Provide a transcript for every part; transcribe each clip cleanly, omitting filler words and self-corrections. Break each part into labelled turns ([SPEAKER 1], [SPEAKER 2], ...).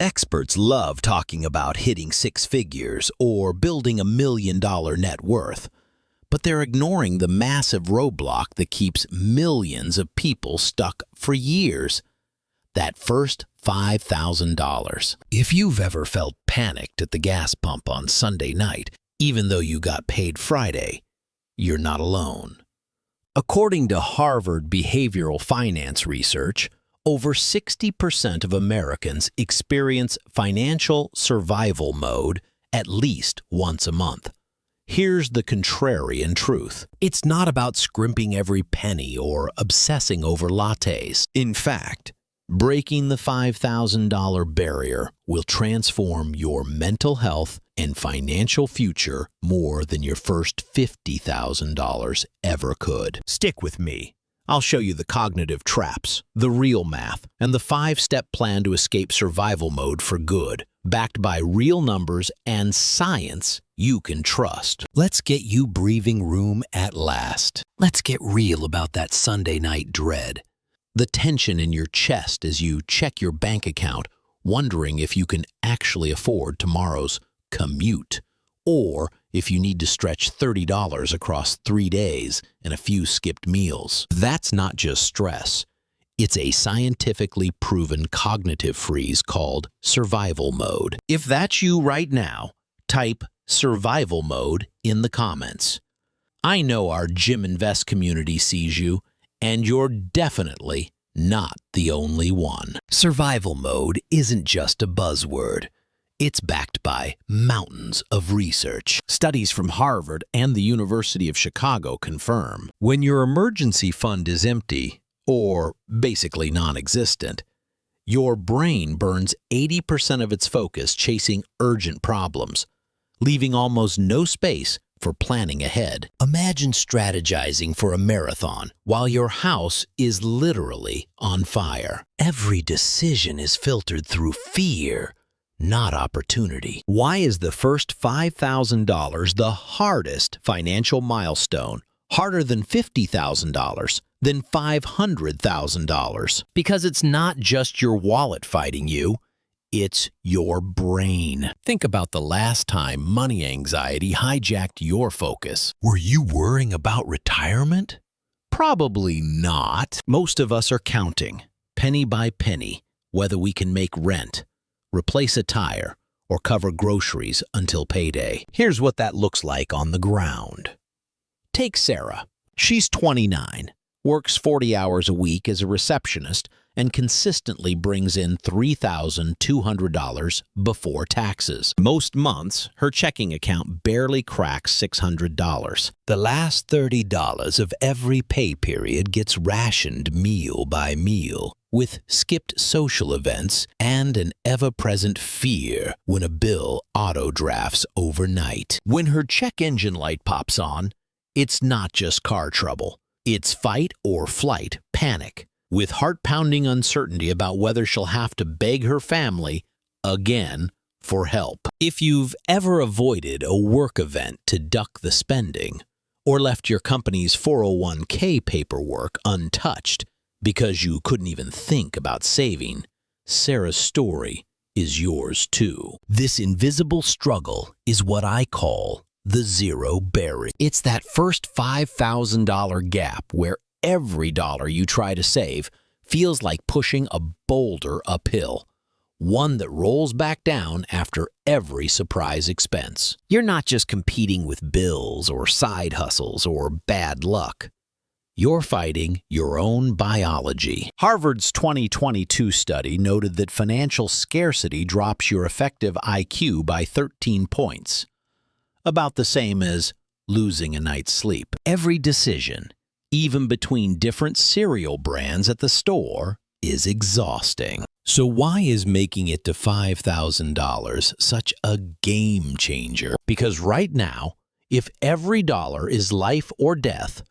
[SPEAKER 1] Experts love talking about hitting six figures or building $1 million net worth, but they're ignoring the massive roadblock that keeps millions of people stuck for years. That first $5,000. If you've ever felt panicked at the gas pump on Sunday night, even though you got paid Friday, you're not alone. According to Harvard behavioral finance research, over 60% of Americans experience financial survival mode at least once a month. Here's the contrarian truth. It's not about scrimping every penny or obsessing over lattes. In fact, breaking the $5,000 barrier will transform your mental health and financial future more than your first $50,000 ever could. Stick with me. I'll show you the cognitive traps, the real math, and the 5-step plan to escape survival mode for good, backed by real numbers and science you can trust. Let's get you breathing room at last. Let's get real about that Sunday night dread. The tension in your chest as you check your bank account, wondering if you can actually afford tomorrow's commute, or if you need to stretch $30 across 3 days and a few skipped meals. That's not just stress. It's a scientifically proven cognitive freeze called survival mode. If that's you right now, type survival mode in the comments. I know our Gym Invest community sees you, and you're definitely not the only one. Survival mode isn't just a buzzword. It's backed by mountains of research. Studies from Harvard and the University of Chicago confirm when your emergency fund is empty, or basically non-existent, your brain burns 80% of its focus chasing urgent problems, leaving almost no space for planning ahead. Imagine strategizing for a marathon while your house is literally on fire. Every decision is filtered through fear, not opportunity. Why is the first $5,000 the hardest financial milestone? Harder than $50,000, than $500,000? Because it's not just your wallet fighting you, it's your brain. Think about the last time money anxiety hijacked your focus. Were you worrying about retirement? Probably not. Most of us are counting, penny by penny, whether we can make rent, replace a tire, or cover groceries until payday. Here's what that looks like on the ground. Take Sarah. She's 29, works 40 hours a week as a receptionist, and consistently brings in $3,200 before taxes. Most months, her checking account barely cracks $600. The last $30 of every pay period gets rationed meal by meal, with skipped social events and an ever-present fear when a bill auto-drafts overnight. When her check engine light pops on, it's not just car trouble. It's fight or flight panic, with heart-pounding uncertainty about whether she'll have to beg her family again for help. If you've ever avoided a work event to duck the spending, or left your company's 401k paperwork untouched because you couldn't even think about saving, Sarah's story is yours too. This invisible struggle is what I call the zero barrier. It's that first $5,000 gap where every dollar you try to save feels like pushing a boulder uphill, one that rolls back down after every surprise expense. You're not just competing with bills or side hustles or bad luck. You're fighting your own biology. Harvard's 2022 study noted that financial scarcity drops your effective IQ by 13 points, about the same as losing a night's sleep. Every decision, even between different cereal brands at the store, is exhausting. So why is making it to $5,000 such a game changer? Because right now, if every dollar is life or death,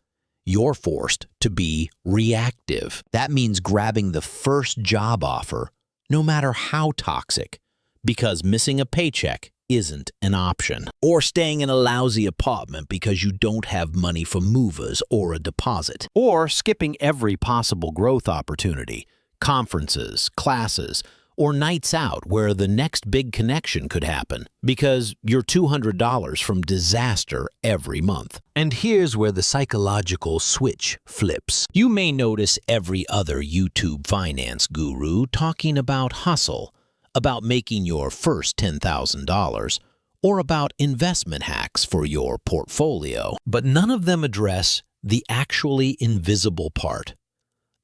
[SPEAKER 1] you're forced to be reactive. That means grabbing the first job offer, no matter how toxic, because missing a paycheck isn't an option. Or staying in a lousy apartment because you don't have money for movers or a deposit. Or skipping every possible growth opportunity, conferences, classes, or nights out where the next big connection could happen because you're $200 from disaster every month. And here's where the psychological switch flips. You may notice every other YouTube finance guru talking about hustle, about making your first $10,000, or about investment hacks for your portfolio. But none of them address the actually invisible part.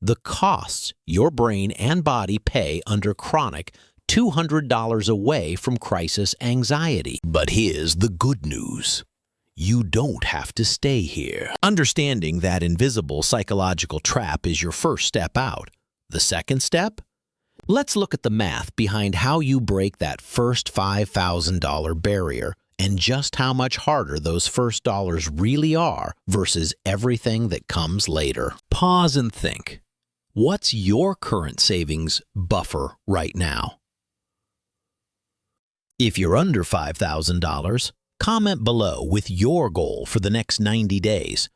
[SPEAKER 1] The costs your brain and body pay under chronic $200 away from crisis anxiety. But here's the good news. You don't have to stay here. Understanding that invisible psychological trap is your first step out. The second step? Let's look at the math behind how you break that first $5,000 barrier and just how much harder those first dollars really are versus everything that comes later. Pause and think. What's your current savings buffer right now? If you're under $5,000, comment below with your goal for the next 90 days.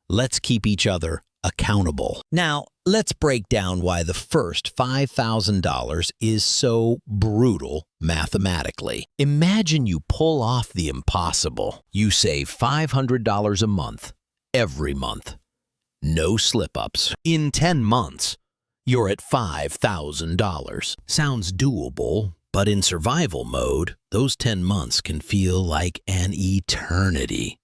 [SPEAKER 1] Let's keep each other accountable. Now, let's break down why the first $5,000 is so brutal mathematically. Imagine you pull off the impossible. You save $500 a month, every month. No slip-ups. In 10 months, you're at $5,000. Sounds doable, but in survival mode, those 10 months can feel like an eternity.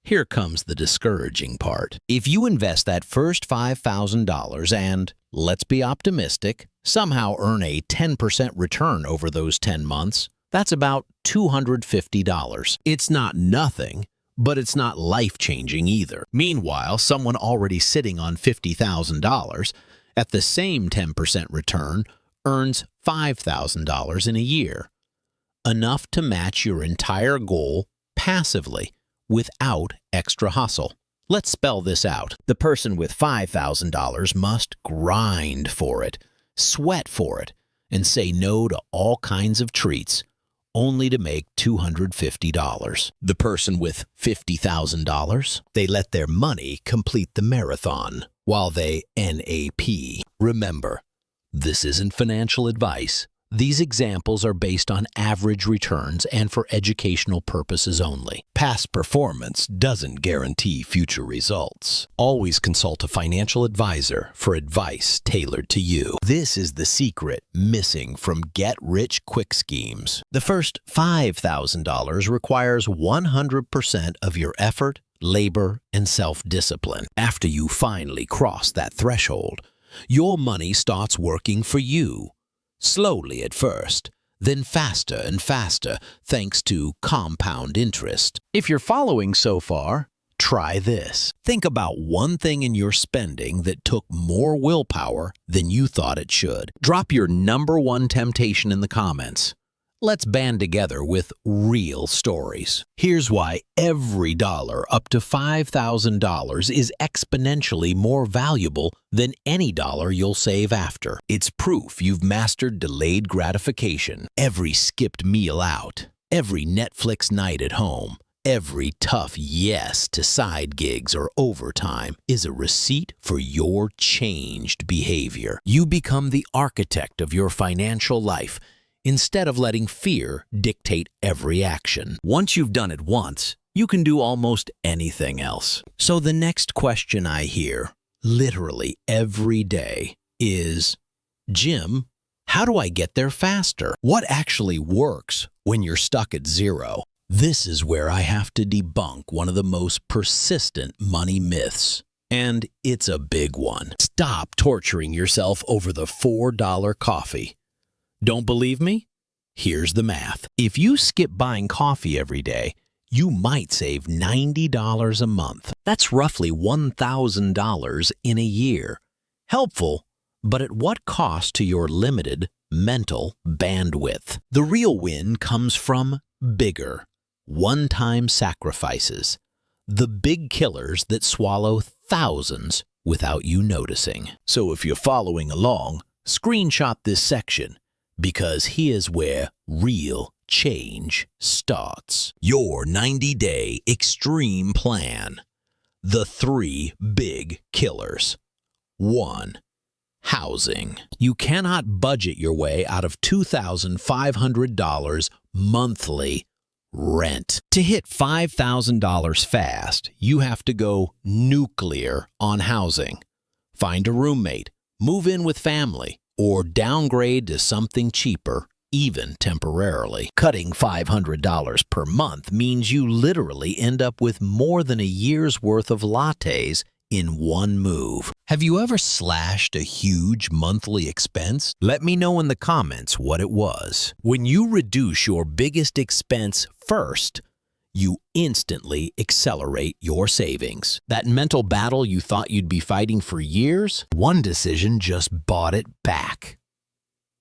[SPEAKER 1] Here comes the discouraging part. If you invest that first $5,000 and, let's be optimistic, somehow earn a 10% return over those 10 months, that's about $250. It's not nothing, but it's not life-changing either. Meanwhile, someone already sitting on $50,000 at the same 10% return earns $5,000 in a year, enough to match your entire goal passively without extra hustle. Let's spell this out. The person with $5,000 must grind for it, sweat for it, and say no to all kinds of treats, only to make $250. The person with $50,000, they let their money complete the marathon while they NAP. Remember, this isn't financial advice. These examples are based on average returns and for educational purposes only. Past performance doesn't guarantee future results. Always consult a financial advisor for advice tailored to you. This is the secret missing from get-rich-quick schemes. The first $5,000 requires 100% of your effort, labor, and self-discipline. After you finally cross that threshold, your money starts working for you. Slowly at first, then faster and faster thanks to compound interest. If you're following so far, try this. Think about one thing in your spending that took more willpower than you thought it should. Drop your number one temptation in the comments. Let's band together with real stories. Here's why every dollar up to $5,000 is exponentially more valuable than any dollar you'll save after. It's proof you've mastered delayed gratification. Every skipped meal out, every Netflix night at home, every tough yes to side gigs or overtime is a receipt for your changed behavior. You become the architect of your financial life, instead of letting fear dictate every action. Once you've done it once, you can do almost anything else. So the next question I hear, literally every day, is, Jim, how do I get there faster? What actually works when you're stuck at zero? This is where I have to debunk one of the most persistent money myths. And it's a big one. Stop torturing yourself over the $4 coffee. Don't believe me? Here's the math. If you skip buying coffee every day, you might save $90 a month. That's roughly $1,000 in a year. Helpful, but at what cost to your limited mental bandwidth? The real win comes from bigger, one-time sacrifices. The big killers that swallow thousands without you noticing. So if you're following along, screenshot this section, because here's where real change starts. Your 90-day extreme plan. The 3 big killers. 1. Housing. You cannot budget your way out of $2,500 monthly rent. To hit $5,000 fast, you have to go nuclear on housing. Find a roommate, move in with family, or downgrade to something cheaper, even temporarily. Cutting $500 per month means you literally end up with more than a year's worth of lattes in one move. Have you ever slashed a huge monthly expense? Let me know in the comments what it was. When you reduce your biggest expense first, you instantly accelerate your savings. That mental battle you thought you'd be fighting for years, one decision just bought it back.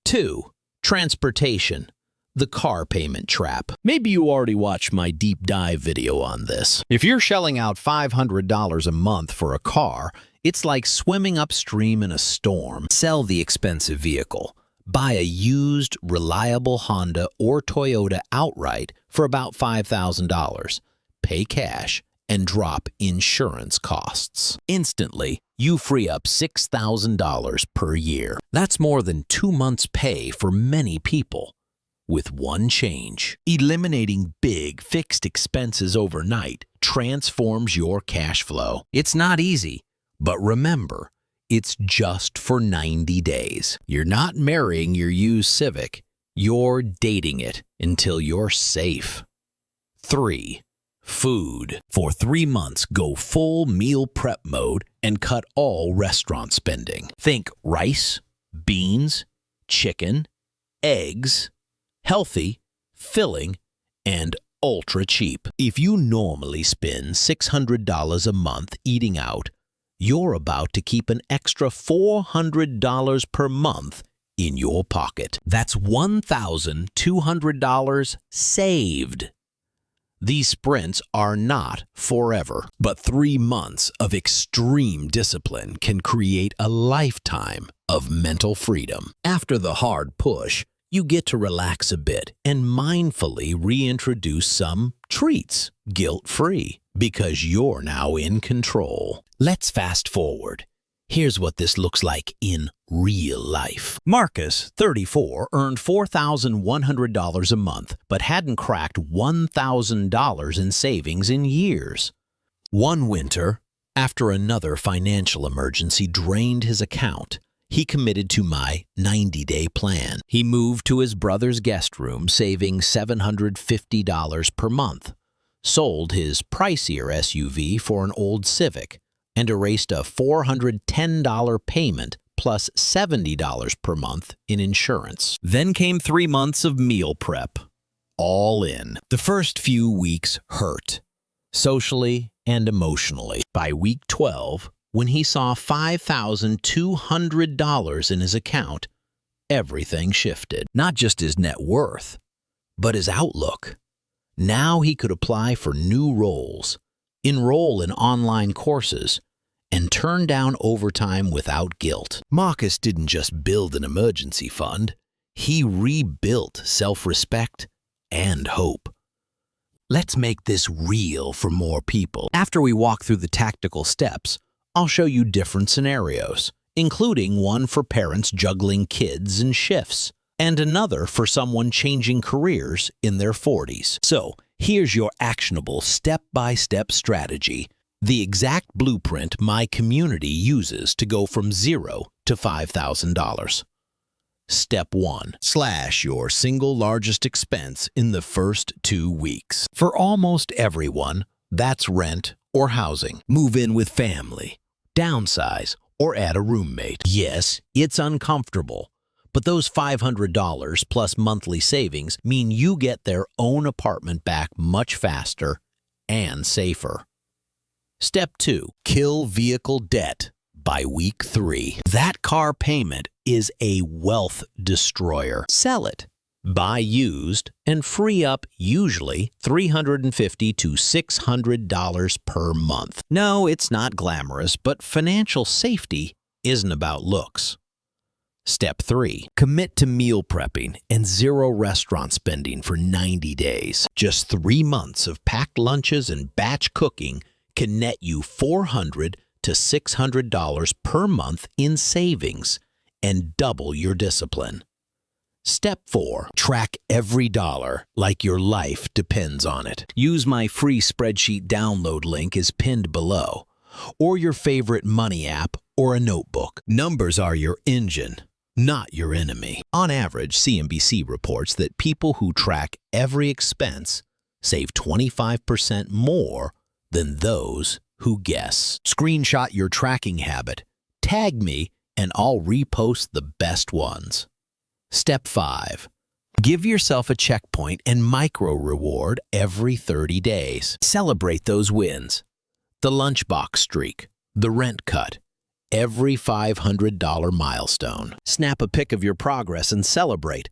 [SPEAKER 1] 2. Transportation. The car payment trap. Maybe you already watched my deep dive video on this. If you're shelling out $500 a month for a car, it's like swimming upstream in a storm. Sell the expensive vehicle. Buy a used, reliable Honda or Toyota outright for about $5,000. Pay cash and drop insurance costs. Instantly, you free up $6,000 per year. That's more than 2 months' pay for many people. With one change, eliminating big fixed expenses overnight transforms your cash flow. It's not easy, but remember, it's just for 90 days. You're not marrying your used Civic, you're dating it until you're safe. 3. Food. For 3 months, go full meal prep mode and cut all restaurant spending. Think rice, beans, chicken, eggs, healthy, filling, and ultra cheap. If you normally spend $600 a month eating out, you're about to keep an extra $400 per month in your pocket. That's $1,200 saved. These sprints are not forever, but 3 months of extreme discipline can create a lifetime of mental freedom. After the hard push, you get to relax a bit and mindfully reintroduce some treats, guilt-free, because you're now in control. Let's fast forward. Here's what this looks like in real life. Marcus, 34, earned $4,100 a month, but hadn't cracked $1,000 in savings in years. One winter, after another financial emergency drained his account, he committed to my 90-day plan. He moved to his brother's guest room, saving $750 per month, sold his pricier SUV for an old Civic, and erased a $410 payment plus $70 per month in insurance. Then came 3 months of meal prep, all in. The first few weeks hurt, socially and emotionally. By week 12, when he saw $5,200 in his account, everything shifted. Not just his net worth, but his outlook. Now he could apply for new roles, enroll in online courses, and turn down overtime without guilt. Marcus didn't just build an emergency fund, he rebuilt self-respect and hope. Let's make this real for more people. After we walk through the tactical steps, I'll show you different scenarios, including one for parents juggling kids and shifts, and another for someone changing careers in their 40s. So, here's your actionable step-by-step strategy, the exact blueprint my community uses to go from $0 to $5,000. Step 1. Slash your single largest expense in the first 2 weeks. For almost everyone, that's rent or housing. Move in with family, downsize, or add a roommate. Yes, it's uncomfortable, but those $500 plus monthly savings mean you get their own apartment back much faster and safer. Step 2. Kill vehicle debt by week 3. That car payment is a wealth destroyer. Sell it. Buy used and free up usually $350 to $600 per month. No, it's not glamorous, but financial safety isn't about looks. Step 3. Commit to meal prepping and 0 restaurant spending for 90 days. Just 3 months of packed lunches and batch cooking can net you $400 to $600 per month in savings and double your discipline. Step 4. Track every dollar like your life depends on it. Use my free spreadsheet download link is pinned below, or your favorite money app or a notebook. Numbers are your engine, not your enemy. On average, CNBC reports that people who track every expense save 25% more than those who guess. Screenshot your tracking habit, tag me, and I'll repost the best ones. Step 5. Give yourself a checkpoint and micro-reward every 30 days. Celebrate those wins. The lunchbox streak, the rent cut, every $500 milestone. Snap a pic of your progress and celebrate.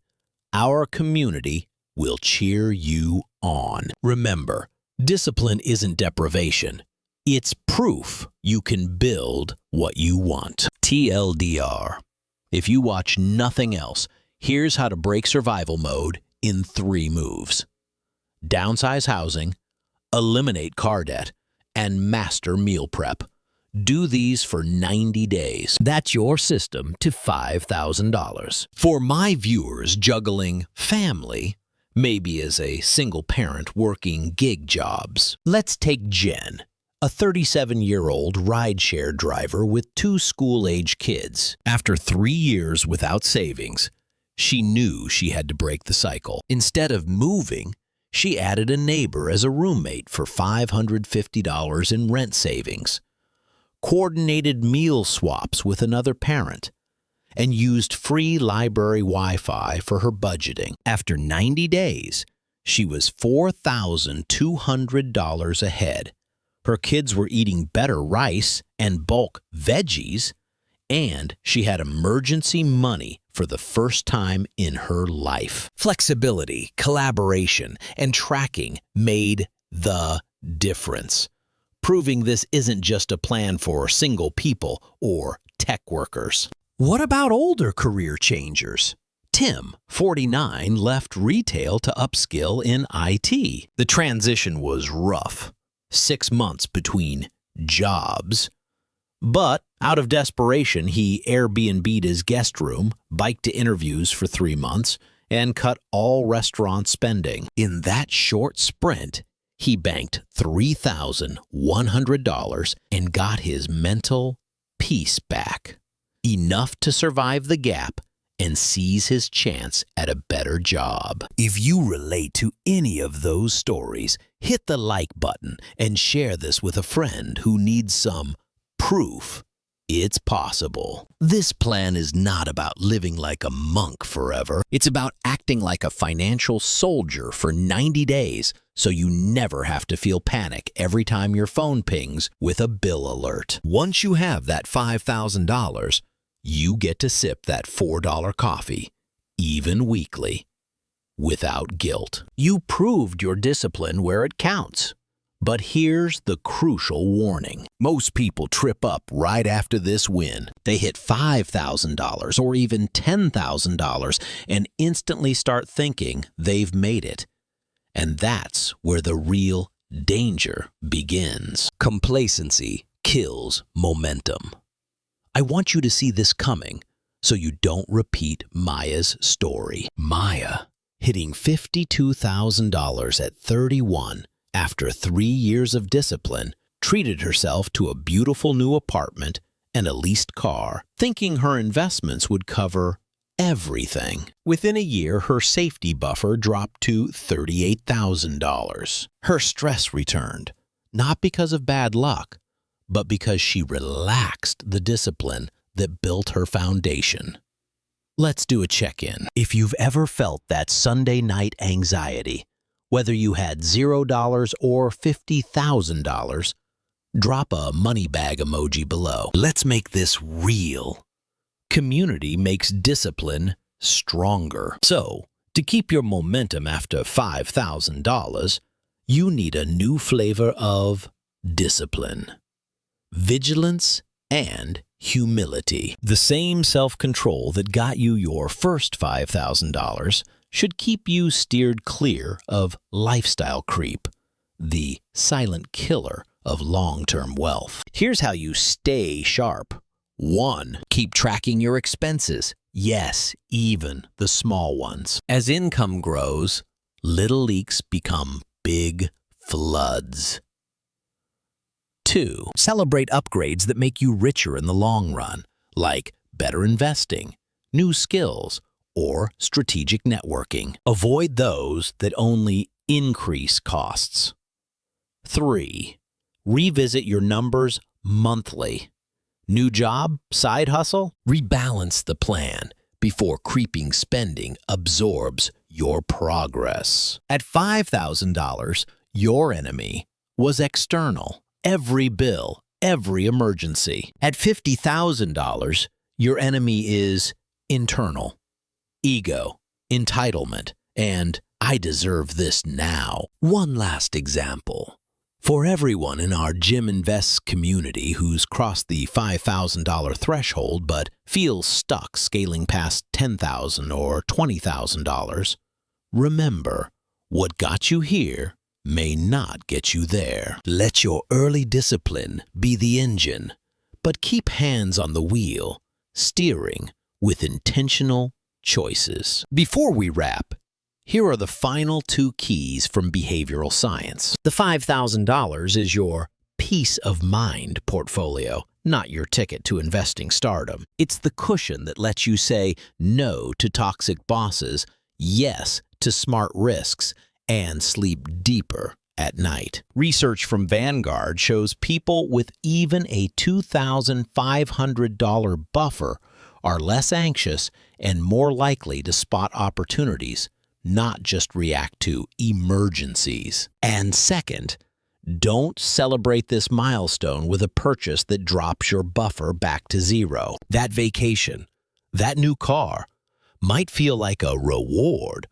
[SPEAKER 1] Our community will cheer you on. Remember, discipline isn't deprivation. It's proof you can build what you want. TLDR. If you watch nothing else, here's how to break survival mode in 3 moves. Downsize housing, eliminate car debt, and master meal prep. Do these for 90 days. That's your system to $5,000. For my viewers juggling family, maybe as a single parent working gig jobs, let's take Jen, a 37-year-old rideshare driver with 2 school-age kids. After 3 years without savings, she knew she had to break the cycle. Instead of moving, she added a neighbor as a roommate for $550 in rent savings, coordinated meal swaps with another parent, and used free library Wi-Fi for her budgeting. After 90 days, she was $4,200 ahead. Her kids were eating better rice and bulk veggies, and she had emergency money for the first time in her life. Flexibility, collaboration, and tracking made the difference, proving this isn't just a plan for single people or tech workers. What about older career changers? Tim, 49, left retail to upskill in IT. The transition was rough. 6 months between jobs. But out of desperation, he Airbnb'd his guest room, biked to interviews for 3 months, and cut all restaurant spending. In that short sprint, he banked $3,100 and got his mental peace back, enough to survive the gap and seize his chance at a better job. If you relate to any of those stories, hit the like button and share this with a friend who needs some proof it's possible. This plan is not about living like a monk forever. It's about acting like a financial soldier for 90 days so you never have to feel panic every time your phone pings with a bill alert. Once you have that $5,000, you get to sip that $4 coffee, even weekly, without guilt. You proved your discipline where it counts. But here's the crucial warning. Most people trip up right after this win. They hit $5,000 or even $10,000 and instantly start thinking they've made it. And that's where the real danger begins. Complacency kills momentum. I want you to see this coming so you don't repeat Maya's story. Maya, hitting $52,000 at 31 after 3 years of discipline, treated herself to a beautiful new apartment and a leased car, thinking her investments would cover everything. Within a year, her safety buffer dropped to $38,000. Her stress returned, not because of bad luck, but because she relaxed the discipline that built her foundation. Let's do a check-in. If you've ever felt that Sunday night anxiety, whether you had $0 or $50,000, drop a money bag emoji below. Let's make this real. Community makes discipline stronger. So, to keep your momentum after $5,000, you need a new flavor of discipline, vigilance, and humility. The same self-control that got you your first $5,000 should keep you steered clear of lifestyle creep, the silent killer of long-term wealth. Here's how you stay sharp 1. Keep tracking your expenses. Yes, even the small ones. As income grows, little leaks become big floods. 2. Celebrate upgrades that make you richer in the long run, like better investing, new skills, or strategic networking. Avoid those that only increase costs. 3. Revisit your numbers monthly. New job, side hustle? Rebalance the plan before creeping spending absorbs your progress. At $5,000, your enemy was external. Every bill, every emergency. At $50,000, your enemy is internal. Ego, entitlement, and I deserve this now. One last example. For everyone in our Jim Invests community who's crossed the $5,000 threshold but feels stuck scaling past $10,000 or $20,000, remember, what got you here may not get you there. Let your early discipline be the engine, but keep hands on the wheel, steering with intentional choices. Before we wrap, here are the final 2 keys from behavioral science. The $5,000 is your peace of mind portfolio, not your ticket to investing stardom. It's the cushion that lets you say no to toxic bosses, yes to smart risks, and sleep deeper at night. Research from Vanguard shows people with even a $2,500 buffer are less anxious and more likely to spot opportunities, not just react to emergencies. And second, don't celebrate this milestone with a purchase that drops your buffer back to zero. That vacation, that new car, might feel like a reward,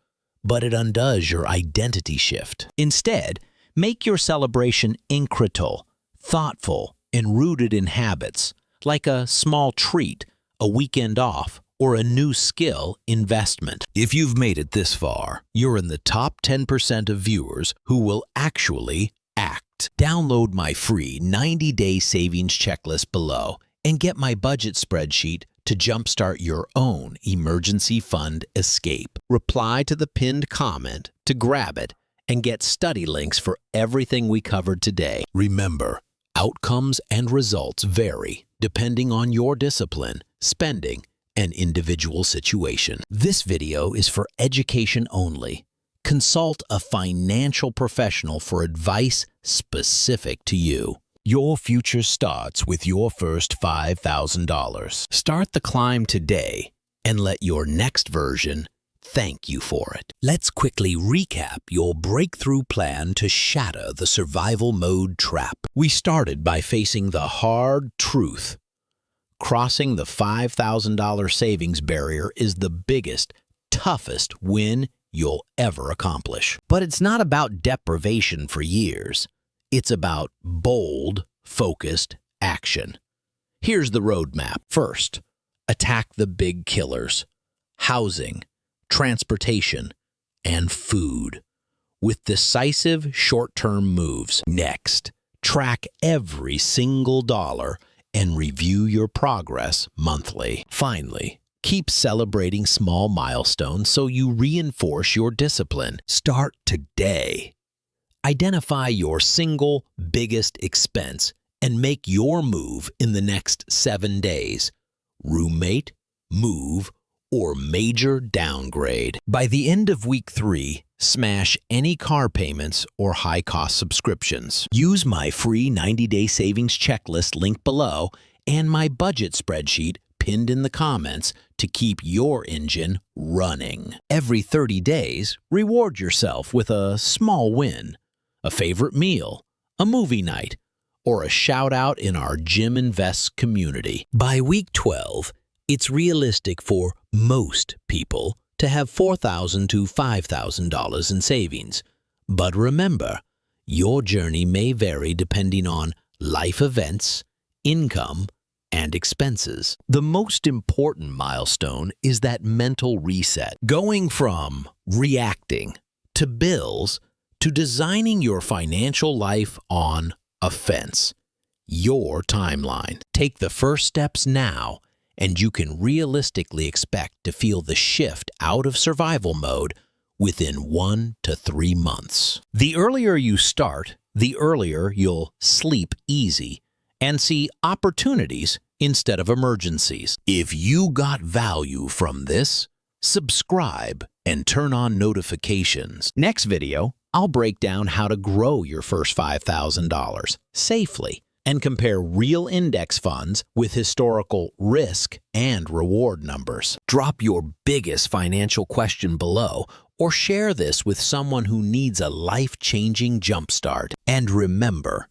[SPEAKER 1] but it undoes your identity shift. Instead, make your celebration incremental, thoughtful, and rooted in habits, like a small treat, a weekend off, or a new skill investment. If you've made it this far, you're in the top 10% of viewers who will actually act. Download my free 90-day savings checklist below and get my budget spreadsheet to jumpstart your own emergency fund escape. Reply to the pinned comment to grab it and get study links for everything we covered today. Remember, outcomes and results vary depending on your discipline, spending, and individual situation. This video is for education only. Consult a financial professional for advice specific to you. Your future starts with your first $5,000. Start the climb today and let your next version thank you for it. Let's quickly recap your breakthrough plan to shatter the survival mode trap. We started by facing the hard truth. Crossing the $5,000 savings barrier is the biggest, toughest win you'll ever accomplish. But it's not about deprivation for years. It's about bold, focused action. Here's the roadmap. First, attack the big killers: housing, transportation, and food, with decisive short-term moves. Next, track every single dollar and review your progress monthly. Finally, keep celebrating small milestones so you reinforce your discipline. Start today. Identify your single biggest expense and make your move in the next 7 days. Roommate, move, or major downgrade. By the end of week 3, smash any car payments or high-cost subscriptions. Use my free 90-day savings checklist link below and my budget spreadsheet pinned in the comments to keep your engine running. Every 30 days, reward yourself with a small win, a favorite meal, a movie night, or a shout-out in our Jim Invests community. By week 12, it's realistic for most people to have $4,000 to $5,000 in savings. But remember, your journey may vary depending on life events, income, and expenses. The most important milestone is that mental reset. Going from reacting to bills to designing your financial life on offense. your timeline. Take the first steps now, and you can realistically expect to feel the shift out of survival mode within 1 to 3 months. The earlier you start, the earlier you'll sleep easy and see opportunities instead of emergencies. If you got value from this, subscribe and turn on notifications. Next video, I'll break down how to grow your first $5,000 safely and compare real index funds with historical risk and reward numbers. Drop your biggest financial question below or share this with someone who needs a life-changing jumpstart. And remember,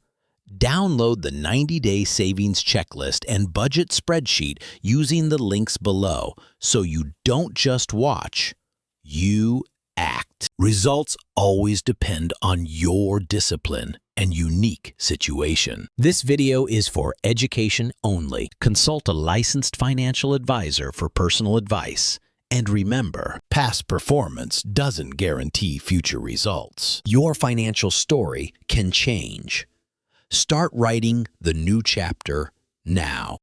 [SPEAKER 1] download the 90-day savings checklist and budget spreadsheet using the links below so you don't just watch, you act. Results always depend on your discipline and unique situation. This video is for education only. Consult a licensed financial advisor for personal advice. And remember, past performance doesn't guarantee future results. Your financial story can change. Start writing the new chapter now.